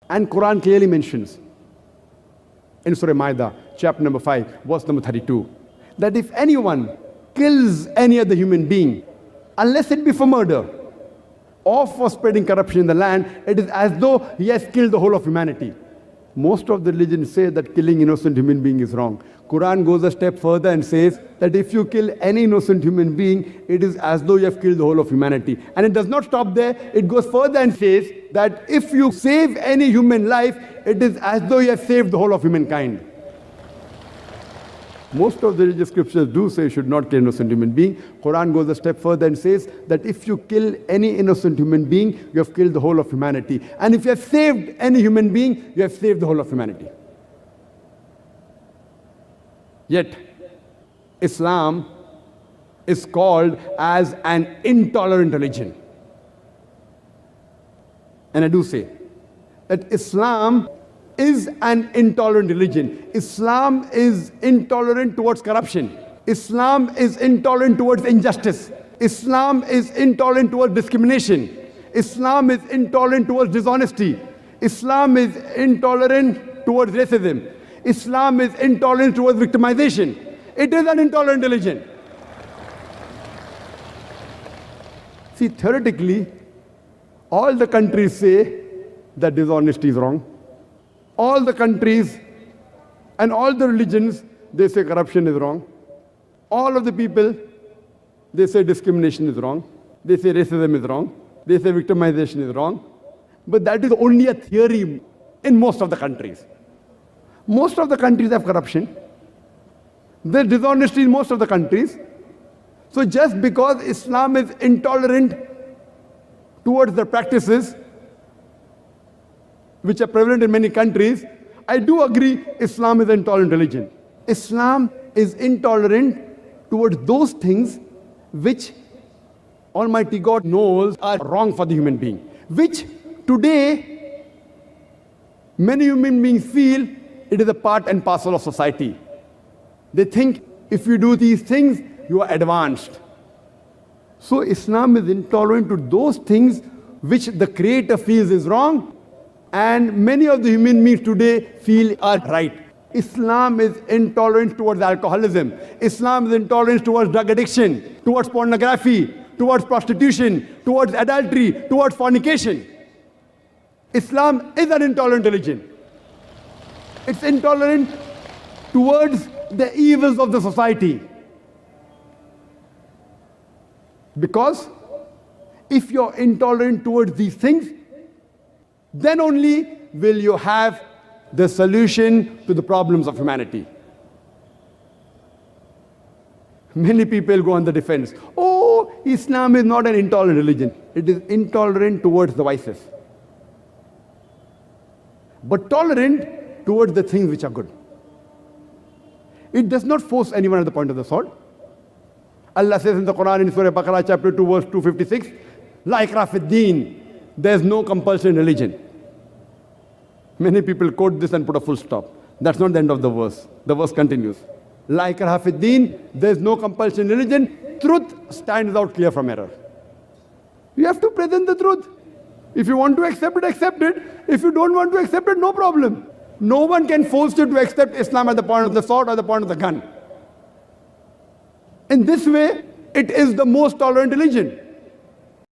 And Quran clearly mentions in Surah Maida, chapter number 5, verse number 32, that if anyone kills any other human being, unless it be for murder or for spreading corruption in the land, it is as though he has killed the whole of humanity. Most of the religions say that killing innocent human being is wrong. Quran goes a step further and says that if you kill any innocent human being, it is as though you have killed the whole of humanity. And it does not stop there. It goes further and says that if you save any human life, it is as though you have saved the whole of humankind. Most of the religious scriptures do say you should not kill innocent human being. Quran goes a step further and says that if you kill any innocent human being, you have killed the whole of humanity. And if you have saved any human being, you have saved the whole of humanity. Yet, Islam is called as an intolerant religion. And I do say that Islam is an intolerant religion. Islam is intolerant towards corruption. Islam is intolerant towards injustice. Islam is intolerant towards discrimination. Islam is intolerant towards dishonesty. Islam is intolerant towards racism. Islam is intolerant towards victimization. It is an intolerant religion. See, theoretically, all the countries say that dishonesty is wrong. All the countries and all the religions, they say corruption is wrong. All of the people, they say discrimination is wrong. They say racism is wrong. They say victimization is wrong. But that is only a theory in most of the countries. Most of the countries have corruption. There's dishonesty in most of the countries. So just because Islam is intolerant towards the practices which are prevalent in many countries, I do agree Islam is an intolerant religion. Islam is intolerant towards those things which Almighty God knows are wrong for the human being, which today many human beings feel it is a part and parcel of society. They think if you do these things, you are advanced. So Islam is intolerant to those things which the Creator feels is wrong, and many of the human beings today feel are right. Islam is intolerant towards alcoholism. Islam is intolerant towards drug addiction, towards pornography, towards prostitution, towards adultery, towards fornication. Islam is an intolerant religion. It's intolerant towards the evils of the society. Because if you're intolerant towards these things, then only will you have the solution to the problems of humanity. Many people go on the defense. Oh, Islam is not an intolerant religion. It is intolerant towards the vices, but tolerant towards the things which are good. It does not force anyone at the point of the sword. Allah says in the Quran in Surah Baqarah chapter 2 verse 256, La ikrah fid deen, there is no compulsion in religion. Many people quote this and put a full stop. That's not the end of the verse. The verse continues. La ikrah fid deen, there is no compulsion in religion. Truth stands out clear from error. You have to present the truth. If you want to accept it, accept it. If you don't want to accept it, no problem. No one can force you to accept Islam at the point of the sword or the point of the gun. In this way, it is the most tolerant religion.